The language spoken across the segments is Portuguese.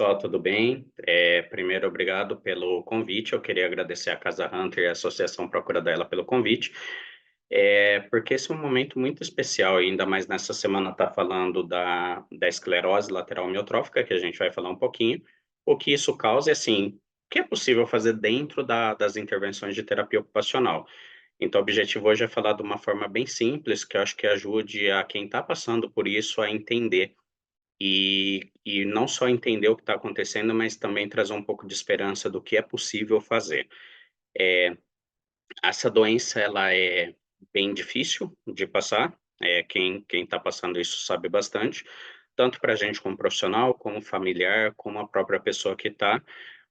pessoal, tudo bem? Primeiro, obrigado pelo convite. Eu queria agradecer à Casa Hunter e à Associação Procura dela pelo convite, porque esse é um momento muito especial, ainda mais nessa semana está falando da esclerose lateral amiotrófica, que a gente vai falar um pouquinho. O que isso causa é, assim, o que é possível fazer dentro das intervenções de terapia ocupacional. Então, o objetivo hoje é falar de uma forma bem simples, que eu acho que ajude a quem está passando por isso a entender e não só entender o que está acontecendo, mas também trazer um pouco de esperança do que é possível fazer. Essa doença, ela é bem difícil de passar, quem está passando isso sabe bastante, tanto para a gente como profissional, como familiar, como a própria pessoa que está,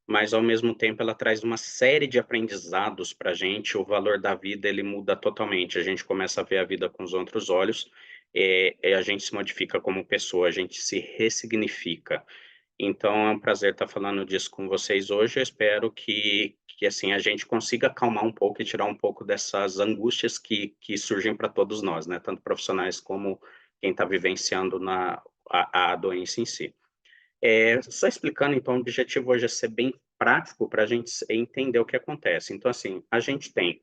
mas ao mesmo tempo ela traz uma série de aprendizados para a gente, o valor da vida ele muda totalmente, a gente começa a ver a vida com os outros olhos, a gente se modifica como pessoa, a gente se ressignifica. Então é um prazer estar falando disso com vocês hoje, eu espero que assim, a gente consiga acalmar um pouco e tirar um pouco dessas angústias que surgem para todos nós, né, tanto profissionais como quem está vivenciando a doença em si. Só explicando, então, o objetivo hoje é ser bem prático para a gente entender o que acontece. Então, assim, a gente tem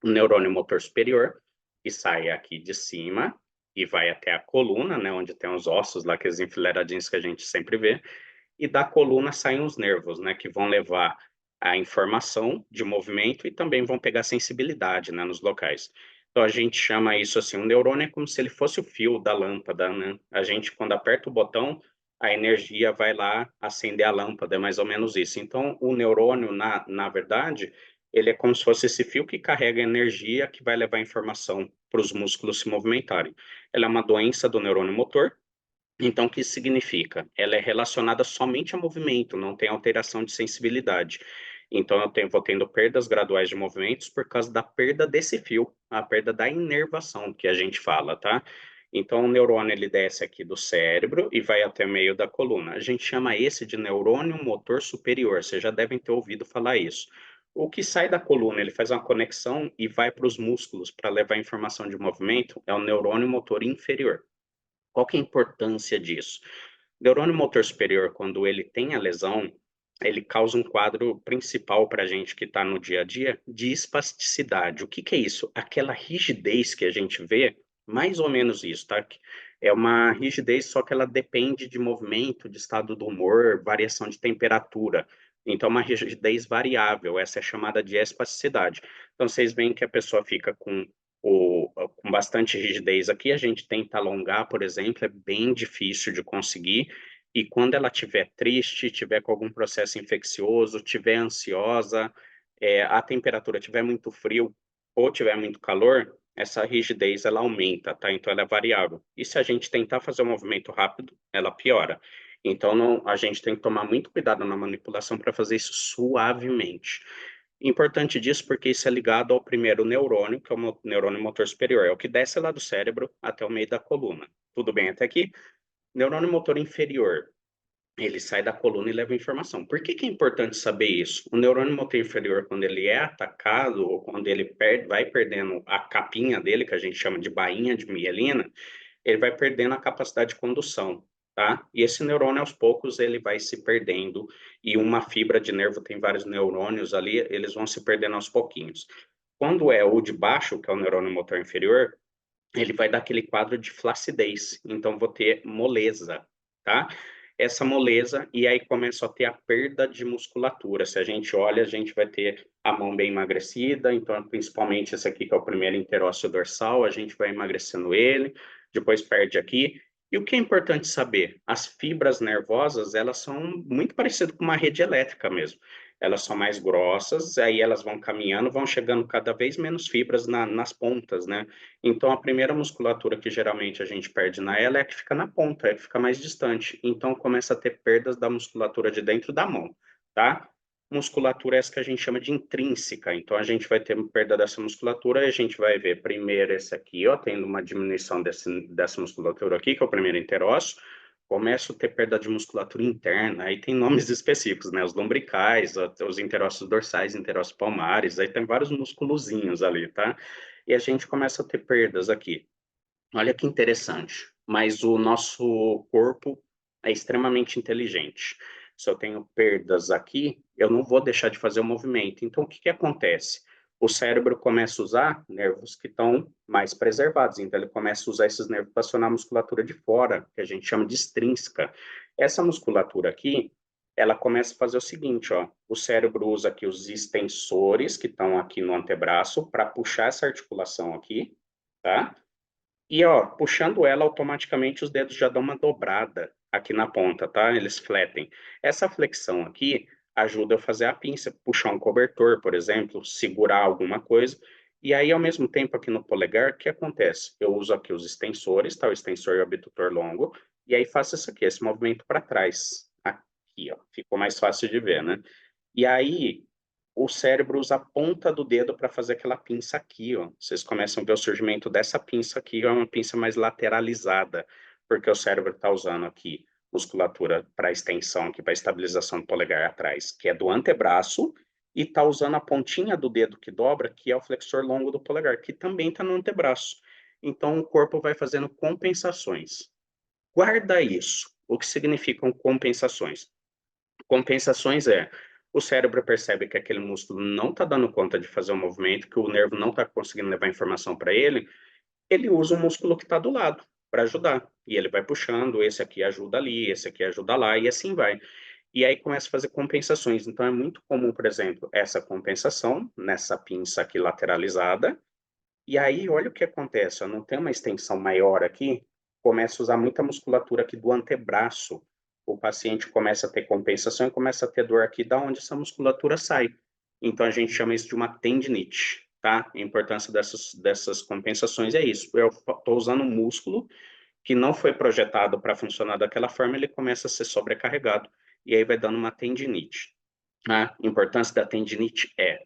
o neurônio motor superior, que sai aqui de cima e vai até a coluna, né, onde tem os ossos lá, aqueles enfileiradinhos que a gente sempre vê, e da coluna saem os nervos, né, que vão levar a informação de movimento e também vão pegar sensibilidade, né, nos locais. Então a gente chama isso assim, o neurônio é como se ele fosse o fio da lâmpada, né? A gente quando aperta o botão, a energia vai lá acender a lâmpada, é mais ou menos isso. Então o neurônio, na verdade, ele é como se fosse esse fio que carrega energia que vai levar informação para os músculos se movimentarem. Ela é uma doença do neurônio motor, então, o que isso significa? Ela é relacionada somente a movimento, não tem alteração de sensibilidade. Então, vou tendo perdas graduais de movimentos por causa da perda desse fio, a perda da inervação que a gente fala, tá? Então, o neurônio ele desce aqui do cérebro e vai até meio da coluna. A gente chama esse de neurônio motor superior. Vocês já devem ter ouvido falar isso. O que sai da coluna, ele faz uma conexão e vai para os músculos para levar informação de movimento, é o neurônio motor inferior. Qual que é a importância disso? O neurônio motor superior, quando ele tem a lesão, ele causa um quadro principal para a gente que está no dia a dia de espasticidade. O que que é isso? Aquela rigidez que a gente vê, mais ou menos isso, tá? É uma rigidez, só que ela depende de movimento, de estado do humor, variação de temperatura. Então, uma rigidez variável, essa é chamada de espasticidade. Então, vocês veem que a pessoa fica com bastante rigidez aqui, a gente tenta alongar, por exemplo, é bem difícil de conseguir, e quando ela estiver triste, tiver com algum processo infeccioso, tiver ansiosa, a temperatura tiver muito frio ou tiver muito calor, essa rigidez ela aumenta, tá? Então ela é variável. E se a gente tentar fazer um movimento rápido, ela piora. Então a gente tem que tomar muito cuidado na manipulação para fazer isso suavemente. Importante disso porque isso é ligado ao primeiro neurônio, que é o neurônio motor superior, é o que desce lá do cérebro até o meio da coluna. Tudo bem até aqui? Neurônio motor inferior, ele sai da coluna e leva informação. Por que que é importante saber isso? O neurônio motor inferior, quando ele é atacado, ou quando ele vai perdendo a capinha dele, que a gente chama de bainha de mielina, ele vai perdendo a capacidade de condução, tá? E esse neurônio, aos poucos, ele vai se perdendo, e uma fibra de nervo tem vários neurônios ali, eles vão se perdendo aos pouquinhos. Quando é o de baixo, que é o neurônio motor inferior, ele vai dar aquele quadro de flacidez, então vou ter moleza, tá? Essa moleza, e aí começa a ter a perda de musculatura. Se a gente olha, a gente vai ter a mão bem emagrecida, então principalmente esse aqui que é o primeiro interósseo dorsal, a gente vai emagrecendo ele, depois perde aqui. E o que é importante saber? As fibras nervosas, elas são muito parecidas com uma rede elétrica mesmo. Elas são mais grossas, aí elas vão caminhando, vão chegando cada vez menos fibras nas pontas, né? Então, a primeira musculatura que geralmente a gente perde na ela é a que fica na ponta, é a que fica mais distante. Então, começa a ter perdas da musculatura de dentro da mão, tá? Musculatura é essa que a gente chama de intrínseca. Então, a gente vai ter perda dessa musculatura e a gente vai ver primeiro esse aqui, ó, tendo uma diminuição dessa musculatura aqui, que é o primeiro interósseo. Começa a ter perda de musculatura interna, aí tem nomes específicos, né? Os lombricais, os interósseos dorsais, interósseos palmares, aí tem vários musculozinhos ali, tá? E a gente começa a ter perdas aqui. Olha que interessante, mas o nosso corpo é extremamente inteligente. se eu tenho perdas aqui, eu não vou deixar de fazer o movimento. Então, o que que acontece? O cérebro começa a usar nervos que estão mais preservados, então ele começa a usar esses nervos para acionar a musculatura de fora, que a gente chama de extrínseca. Essa musculatura aqui, ela começa a fazer o seguinte, ó, o cérebro usa aqui os extensores que estão aqui no antebraço para puxar essa articulação aqui, tá? E, ó, puxando ela, automaticamente os dedos já dão uma dobrada aqui na ponta, tá? Eles fletem. Essa flexão aqui ajuda a fazer a pinça, puxar um cobertor, por exemplo, segurar alguma coisa. E aí, ao mesmo tempo, aqui no polegar, o que acontece? Eu uso aqui os extensores, tá? O extensor e o abdutor longo, e aí faço isso aqui, esse movimento para trás. Aqui, ó. Ficou mais fácil de ver, né? E aí, o cérebro usa a ponta do dedo para fazer aquela pinça aqui, ó. Vocês começam a ver o surgimento dessa pinça aqui, é uma pinça mais lateralizada, porque o cérebro está usando aqui musculatura para extensão, aqui para estabilização do polegar atrás, que é do antebraço, e está usando a pontinha do dedo que dobra, que é o flexor longo do polegar, que também está no antebraço. Então, o corpo vai fazendo compensações. Guarda isso. O que significam compensações? Compensações é, o cérebro percebe que aquele músculo não está dando conta de fazer o movimento, que o nervo não está conseguindo levar informação para ele, ele usa o músculo que está do lado para ajudar. E ele vai puxando, esse aqui ajuda ali, esse aqui ajuda lá, e assim vai. E aí começa a fazer compensações. Então é muito comum, por exemplo, essa compensação nessa pinça aqui lateralizada, e aí, olha o que acontece, ó, não tem uma extensão maior aqui, começa a usar muita musculatura aqui do antebraço. O paciente começa a ter compensação e começa a ter dor aqui, da onde essa musculatura sai. Então, a gente chama isso de uma tendinite, tá? A importância dessas compensações é isso. Eu estou usando um músculo que não foi projetado para funcionar daquela forma, ele começa a ser sobrecarregado. E aí vai dando uma tendinite. A importância da tendinite é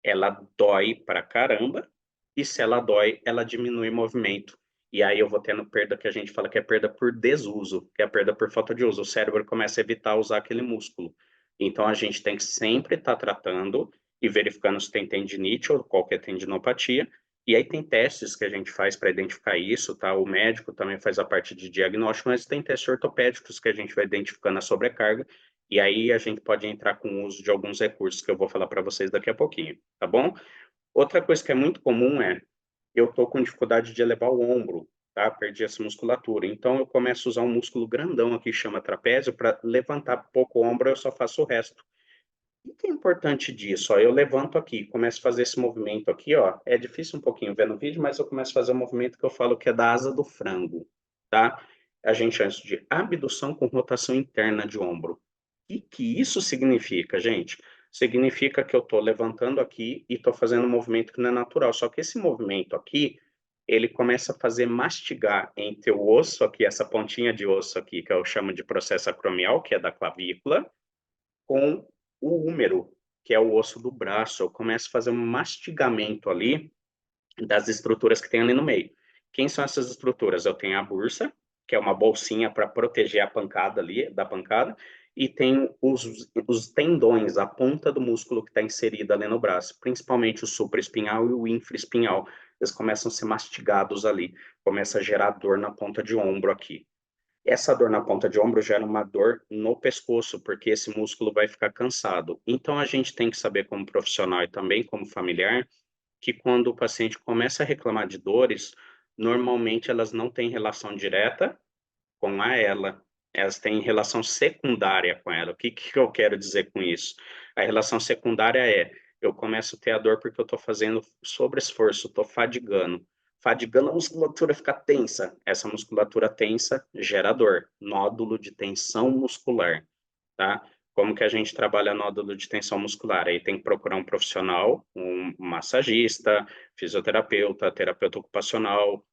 ela dói pra caramba, e se ela dói, ela diminui o movimento. E aí eu vou tendo perda que a gente fala que é perda por desuso, que é a perda por falta de uso. O cérebro começa a evitar usar aquele músculo. Então a gente tem que sempre estar tratando e verificando se tem tendinite ou qualquer tendinopatia. E aí tem testes que a gente faz para identificar isso, tá? O médico também faz a parte de diagnóstico, mas tem testes ortopédicos que a gente vai identificando a sobrecarga e aí a gente pode entrar com o uso de alguns recursos que eu vou falar para vocês daqui a pouquinho, tá bom? Outra coisa que é muito comum é, eu tô com dificuldade de elevar o ombro, tá? Perdi essa musculatura. Então eu começo a usar um músculo grandão aqui, chama trapézio, para levantar pouco o ombro, eu só faço o resto. O que é importante disso? Ó, eu levanto aqui, começo a fazer esse movimento aqui, ó. É difícil um pouquinho ver no vídeo, mas eu começo a fazer um movimento que eu falo que é da asa do frango, tá? A gente chama isso de abdução com rotação interna de ombro. O que isso significa, gente? Significa que eu estou levantando aqui e estou fazendo um movimento que não é natural. Só que esse movimento aqui, ele começa a fazer mastigar entre o osso aqui, essa pontinha de osso aqui, que eu chamo de processo acromial, que é da clavícula, com o húmero, que é o osso do braço. Eu começo a fazer um mastigamento ali das estruturas que tem ali no meio. Quem são essas estruturas? Eu tenho a bursa, que é uma bolsinha para proteger a pancada ali, da pancada, e tem os tendões, a ponta do músculo que está inserida ali no braço, principalmente o supraespinhal e o infraespinhal. Eles começam a ser mastigados ali, começa a gerar dor na ponta de ombro aqui. Essa dor na ponta de ombro gera uma dor no pescoço, porque esse músculo vai ficar cansado. Então, a gente tem que saber, como profissional e também como familiar, que quando o paciente começa a reclamar de dores, normalmente elas não têm relação direta com a ela, elas têm relação secundária com ela. O que, que eu quero dizer com isso? A relação secundária é, eu começo a ter a dor porque eu estou fazendo sobreesforço, estou fadigando. Fadigando, a musculatura fica tensa. Essa musculatura tensa gera dor, nódulo de tensão muscular, tá? Como que a gente trabalha nódulo de tensão muscular? Aí tem que procurar um profissional, um massagista, fisioterapeuta, terapeuta ocupacional,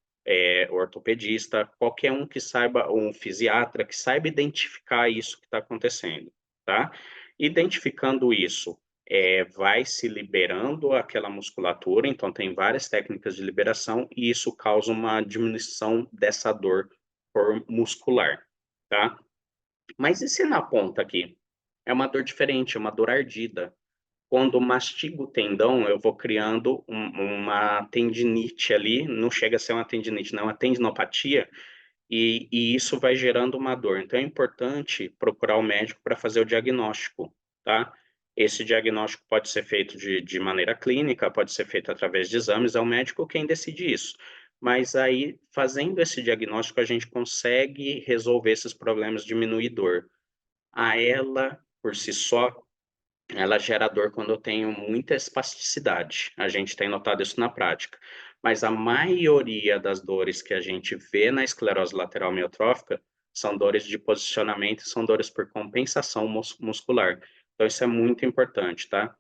ortopedista, qualquer um que saiba, um fisiatra, que saiba identificar isso que está acontecendo, tá? Identificando isso, vai se liberando aquela musculatura, então tem várias técnicas de liberação e isso causa uma diminuição dessa dor muscular, tá? Mas e se na ponta aqui? É uma dor diferente, é uma dor ardida. Quando mastigo o tendão, eu vou criando uma tendinite ali, não chega a ser uma tendinite, não, é uma tendinopatia, e isso vai gerando uma dor. Então é importante procurar o médico para fazer o diagnóstico, tá? Esse diagnóstico pode ser feito de maneira clínica, pode ser feito através de exames, é o médico quem decide isso. Mas aí, fazendo esse diagnóstico, a gente consegue resolver esses problemas, diminuir dor. A ela, por si só, ela gera dor quando eu tenho muita espasticidade. A gente tem notado isso na prática. Mas a maioria das dores que a gente vê na esclerose lateral amiotrófica são dores de posicionamento, são dores por compensação muscular. Então, isso é muito importante, tá?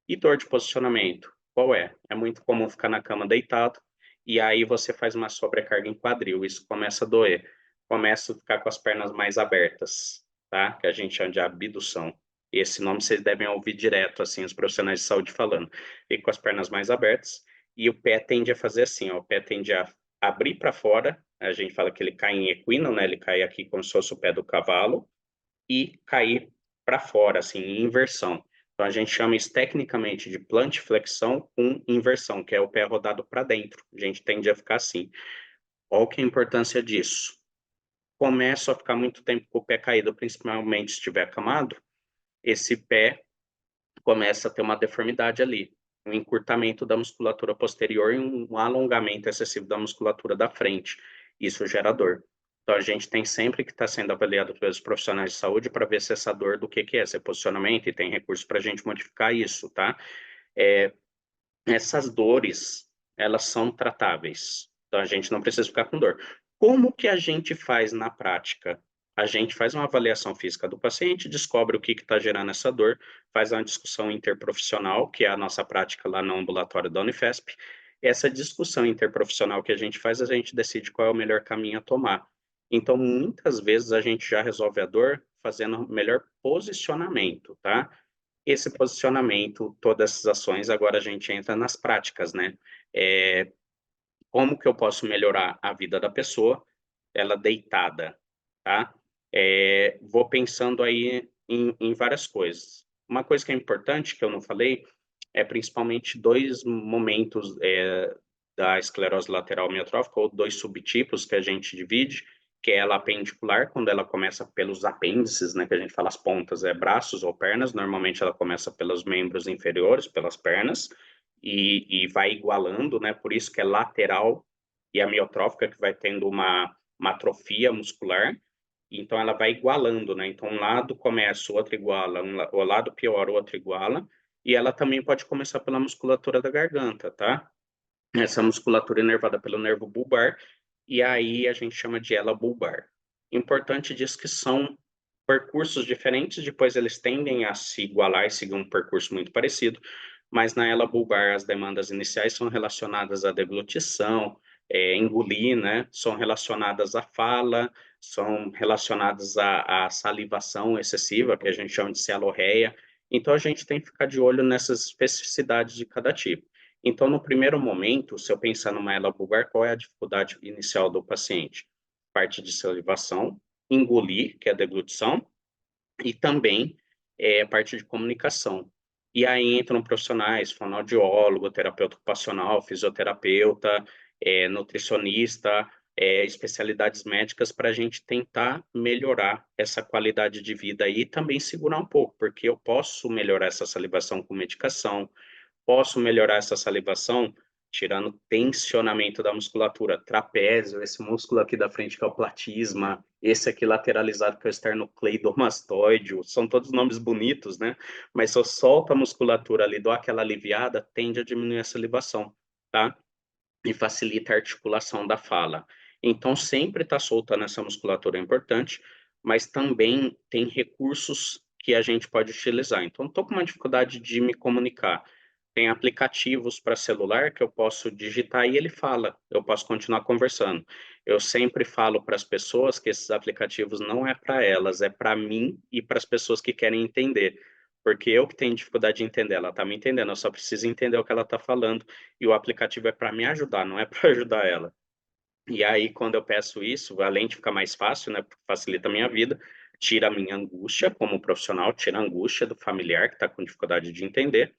E dor de posicionamento, qual é? É muito comum ficar na cama deitado e aí você faz uma sobrecarga em quadril, isso começa a doer. Começa a ficar com as pernas mais abertas, tá? Que a gente chama de abdução. Esse nome vocês devem ouvir direto, assim, os profissionais de saúde falando. Fica com as pernas mais abertas e o pé tende a fazer assim, ó, o pé tende a abrir para fora, a gente fala que ele cai em equino, né? Ele cai aqui como se fosse o pé do cavalo e cair para fora, assim, em inversão. Então, a gente chama isso tecnicamente de plantiflexão com inversão, que é o pé rodado para dentro. A gente tende a ficar assim. Qual que é a importância disso? Começo a ficar muito tempo com o pé caído, principalmente se estiver acamado, esse pé começa a ter uma deformidade ali, um encurtamento da musculatura posterior e um alongamento excessivo da musculatura da frente. Isso gera dor. Então, a gente tem sempre que estar sendo avaliado pelos profissionais de saúde para ver se essa dor do que é, se é posicionamento, e tem recursos para a gente modificar isso, tá? É, essas dores, elas são tratáveis. Então, a gente não precisa ficar com dor. Como que a gente faz na prática? A gente faz uma avaliação física do paciente, descobre o que está gerando essa dor, faz uma discussão interprofissional, que é a nossa prática lá no ambulatório da Unifesp. Essa discussão interprofissional que a gente faz, a gente decide qual é o melhor caminho a tomar. Então, muitas vezes a gente já resolve a dor fazendo o melhor posicionamento, tá? Esse posicionamento, todas essas ações, agora a gente entra nas práticas, né? É, como que eu posso melhorar a vida da pessoa, ela deitada, tá? Vou pensando aí em várias coisas. Uma coisa que é importante, que eu não falei, é principalmente dois momentos da esclerose lateral amiotrófica, ou dois subtipos que a gente divide, que é ela apendicular, quando ela começa pelos apêndices, né, que a gente fala as pontas, braços ou pernas, normalmente ela começa pelos membros inferiores, pelas pernas, e vai igualando, né, por isso que é lateral, e amiotrófica, que vai tendo uma atrofia muscular, então ela vai igualando, né? Então um lado começa, o outro iguala, o lado piora, o outro iguala, e ela também pode começar pela musculatura da garganta, tá? Essa musculatura inervada pelo nervo bulbar, e aí a gente chama de ela bulbar. Importante disso que são percursos diferentes, depois eles tendem a se igualar e seguir um percurso muito parecido, mas na ela bulbar as demandas iniciais são relacionadas à deglutição, engolir, né? São relacionadas à fala, são relacionadas à salivação excessiva, que a gente chama de celorreia. Então a gente tem que ficar de olho nessas especificidades de cada tipo. Então, no primeiro momento, se eu pensar numa ela bulbar, qual é a dificuldade inicial do paciente? Parte de salivação, engolir, que é a deglutição, e também a parte de comunicação. E aí entram profissionais, fonoaudiólogo, terapeuta ocupacional, fisioterapeuta, nutricionista, especialidades médicas para a gente tentar melhorar essa qualidade de vida e também segurar um pouco, porque eu posso melhorar essa salivação com medicação, posso melhorar essa salivação tirando tensionamento da musculatura, trapézio, esse músculo aqui da frente que é o platisma, esse aqui lateralizado que é o esternocleidomastoide, são todos nomes bonitos, né? Mas se eu solto a musculatura ali, dou aquela aliviada, tende a diminuir a salivação, tá? E facilita a articulação da fala. Então, sempre estar soltando essa musculatura é importante, mas também tem recursos que a gente pode utilizar. Então, estou com uma dificuldade de me comunicar. Tem aplicativos para celular que eu posso digitar e ele fala, eu posso continuar conversando. Eu sempre falo para as pessoas que esses aplicativos não é para elas, é para mim e para as pessoas que querem entender. Porque eu que tenho dificuldade de entender, ela está me entendendo, eu só preciso entender o que ela está falando e o aplicativo é para me ajudar, não é para ajudar ela. E aí, quando eu peço isso, além de ficar mais fácil, né, facilita a minha vida, tira a minha angústia como profissional, tira a angústia do familiar que está com dificuldade de entender,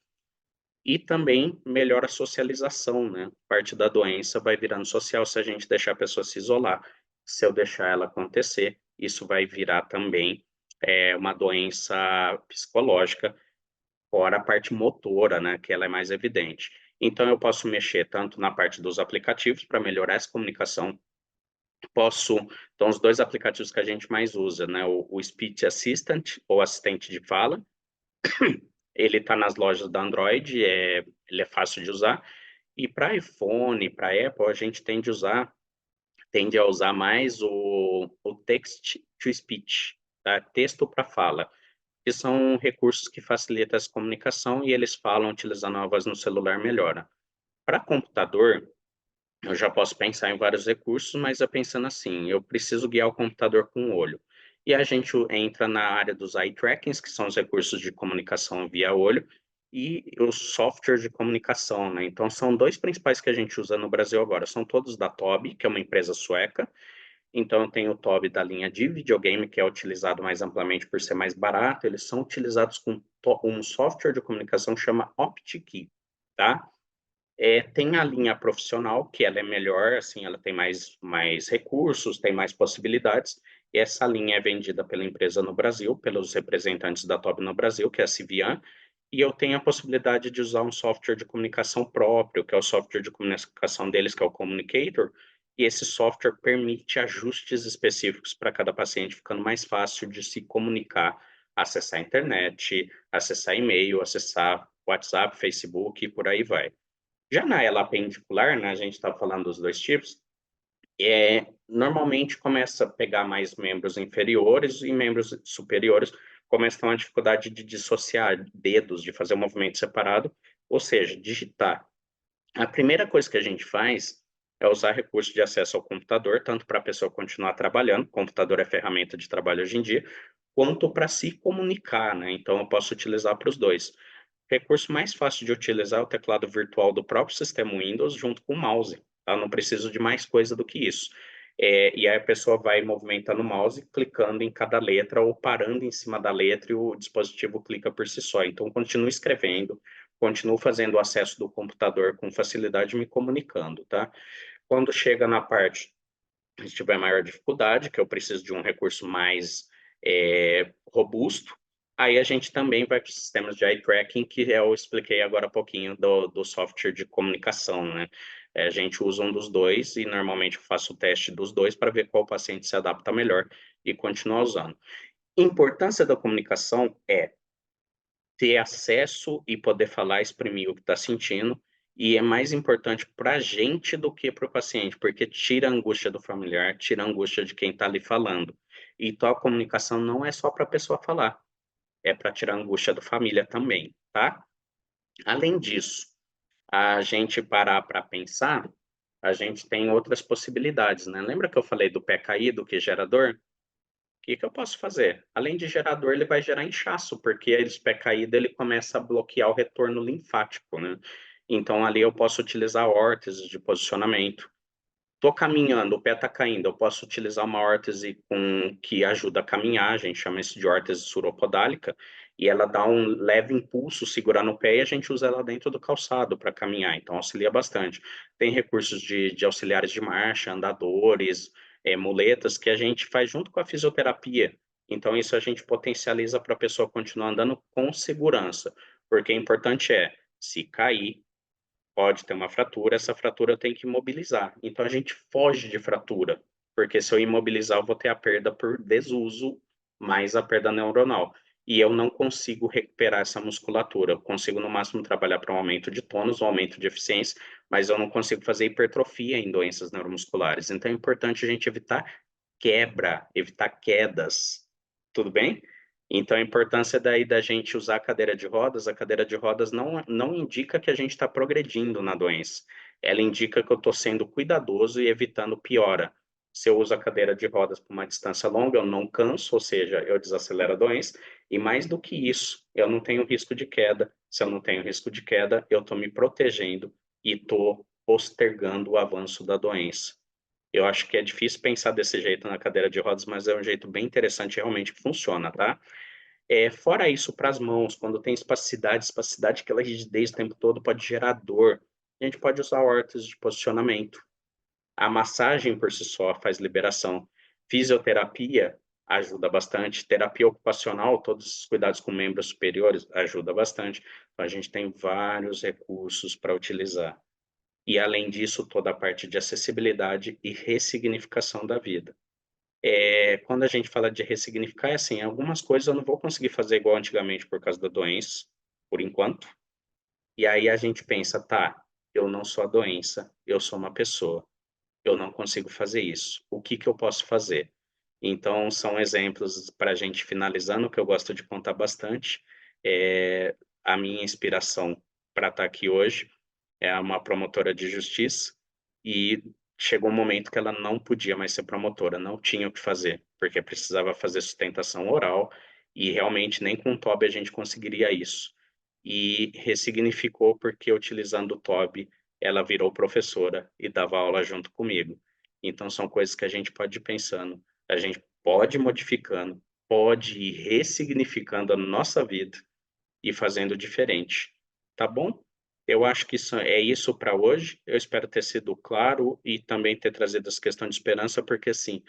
e também melhora a socialização, né? Parte da doença vai virando social se a gente deixar a pessoa se isolar. Se eu deixar ela acontecer, isso vai virar também, uma doença psicológica, fora a parte motora, né, que ela é mais evidente. Então eu posso mexer tanto na parte dos aplicativos para melhorar essa comunicação, posso então os 2 aplicativos que a gente mais usa, né, o Speech Assistant, ou assistente de fala, ele está nas lojas da Android, ele é fácil de usar, e para iPhone, para Apple, a gente tende a usar mais o Text to Speech, tá? Texto para fala, que são recursos que facilitam essa comunicação e eles falam utilizando a voz no celular melhora. Para computador, eu já posso pensar em vários recursos, mas é pensando assim, eu preciso guiar o computador com o olho. E a gente entra na área dos eye trackings, que são os recursos de comunicação via olho, e os softwares de comunicação, né? Então, são 2 principais que a gente usa no Brasil agora, são todos da Tobii, que é uma empresa sueca. Então, eu tenho o Tobii da linha de videogame, que é utilizado mais amplamente por ser mais barato, eles são utilizados com um software de comunicação que chama OptiKey, tá? Tem a linha profissional, que ela é melhor, assim, ela tem mais recursos, tem mais possibilidades, e essa linha é vendida pela empresa no Brasil, pelos representantes da Tobii no Brasil, que é a Civian, e eu tenho a possibilidade de usar um software de comunicação próprio, que é o software de comunicação deles, que é o Communicator, e esse software permite ajustes específicos para cada paciente, ficando mais fácil de se comunicar, acessar a internet, acessar e-mail, acessar WhatsApp, Facebook e por aí vai. Já na ela apendicular, né, a gente está falando dos 2 tipos, normalmente começa a pegar mais membros inferiores e membros superiores começam a ter uma dificuldade de dissociar dedos, de fazer um movimento separado, ou seja, digitar. A primeira coisa que a gente faz é usar recursos de acesso ao computador, tanto para a pessoa continuar trabalhando, o computador é ferramenta de trabalho hoje em dia, quanto para se comunicar, né? Então eu posso utilizar para os 2. O recurso mais fácil de utilizar é o teclado virtual do próprio sistema Windows junto com o mouse, tá? Não preciso de mais coisa do que isso. E aí a pessoa vai movimentando o mouse, clicando em cada letra ou parando em cima da letra e o dispositivo clica por si só. Então, continuo escrevendo, continuo fazendo o acesso do computador com facilidade, me comunicando, tá? Quando chega na parte que tiver maior dificuldade, que eu preciso de um recurso mais robusto, aí a gente também vai para os sistemas de eye tracking, que eu expliquei agora há pouquinho do software de comunicação, né? A gente usa um dos 2 e normalmente eu faço o teste dos 2 para ver qual paciente se adapta melhor e continuar usando. Importância da comunicação é ter acesso e poder falar, exprimir o que está sentindo, e é mais importante para a gente do que para o paciente, porque tira a angústia do familiar, tira a angústia de quem está ali falando. Então, a comunicação não é só para a pessoa falar, é para tirar a angústia da família também, tá? Além disso, a gente parar para pensar, a gente tem outras possibilidades, né? Lembra que eu falei do pé caído que gera dor? Que eu posso fazer? Além de gerador, ele vai gerar inchaço, porque esse pé caído ele começa a bloquear o retorno linfático, né? Então ali eu posso utilizar órteses de posicionamento. Tô caminhando, o pé tá caindo, eu posso utilizar uma órtese que ajuda a caminhar, a gente chama isso de órtese suropodálica, e ela dá um leve impulso, segura no pé e a gente usa ela dentro do calçado para caminhar, então auxilia bastante. Tem recursos de auxiliares de marcha, andadores, muletas, que a gente faz junto com a fisioterapia. Então isso a gente potencializa para a pessoa continuar andando com segurança, porque o importante é, se cair, pode ter uma fratura, essa fratura eu tenho que imobilizar. Então a gente foge de fratura, porque se eu imobilizar, eu vou ter a perda por desuso, mais a perda neuronal. E eu não consigo recuperar essa musculatura. Eu consigo, no máximo, trabalhar para um aumento de tônus, um aumento de eficiência, mas eu não consigo fazer hipertrofia em doenças neuromusculares. Então é importante a gente evitar quebra, evitar quedas. Tudo bem? Então, a importância daí da gente usar a cadeira de rodas não indica que a gente está progredindo na doença. Ela indica que eu estou sendo cuidadoso e evitando piora. Se eu uso a cadeira de rodas por uma distância longa, eu não canso, ou seja, eu desacelero a doença. E mais do que isso, eu não tenho risco de queda. Se eu não tenho risco de queda, eu estou me protegendo e estou postergando o avanço da doença. Eu acho que é difícil pensar desse jeito na cadeira de rodas, mas é um jeito bem interessante, realmente que funciona, tá? Fora isso, para as mãos, quando tem espacidade, aquela rigidez o tempo todo pode gerar dor. A gente pode usar órteses de posicionamento. A massagem por si só faz liberação. Fisioterapia ajuda bastante, terapia ocupacional, todos os cuidados com membros superiores ajuda bastante. Então a gente tem vários recursos para utilizar. E além disso, toda a parte de acessibilidade e ressignificação da vida. Quando a gente fala de ressignificar, é assim, algumas coisas eu não vou conseguir fazer igual antigamente por causa da doença, por enquanto. E aí a gente pensa: "Tá, eu não sou a doença, eu sou uma pessoa, eu não consigo fazer isso, o que que eu posso fazer?". Então são exemplos para a gente finalizando, que eu gosto de contar bastante, a minha inspiração para estar aqui hoje é uma promotora de justiça, e chegou um momento que ela não podia mais ser promotora, não tinha o que fazer, porque precisava fazer sustentação oral, e realmente nem com o TOB a gente conseguiria isso. E ressignificou, porque utilizando o TOB, ela virou professora e dava aula junto comigo. Então são coisas que a gente pode ir pensando, a gente pode ir modificando, pode ir ressignificando a nossa vida e fazendo diferente, tá bom? Eu acho que isso para hoje. Eu espero ter sido claro e também ter trazido essa questão de esperança, porque assim,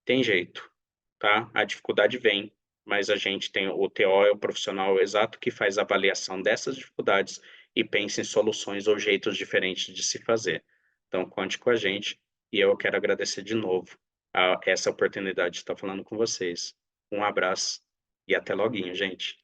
tem jeito, tá? A dificuldade vem, mas a gente tem o TO, é o profissional exato que faz a avaliação dessas dificuldades e pensa em soluções ou jeitos diferentes de se fazer. Então conte com a gente, e eu quero agradecer de novo essa oportunidade de estar falando com vocês. Um abraço e até loguinho, gente.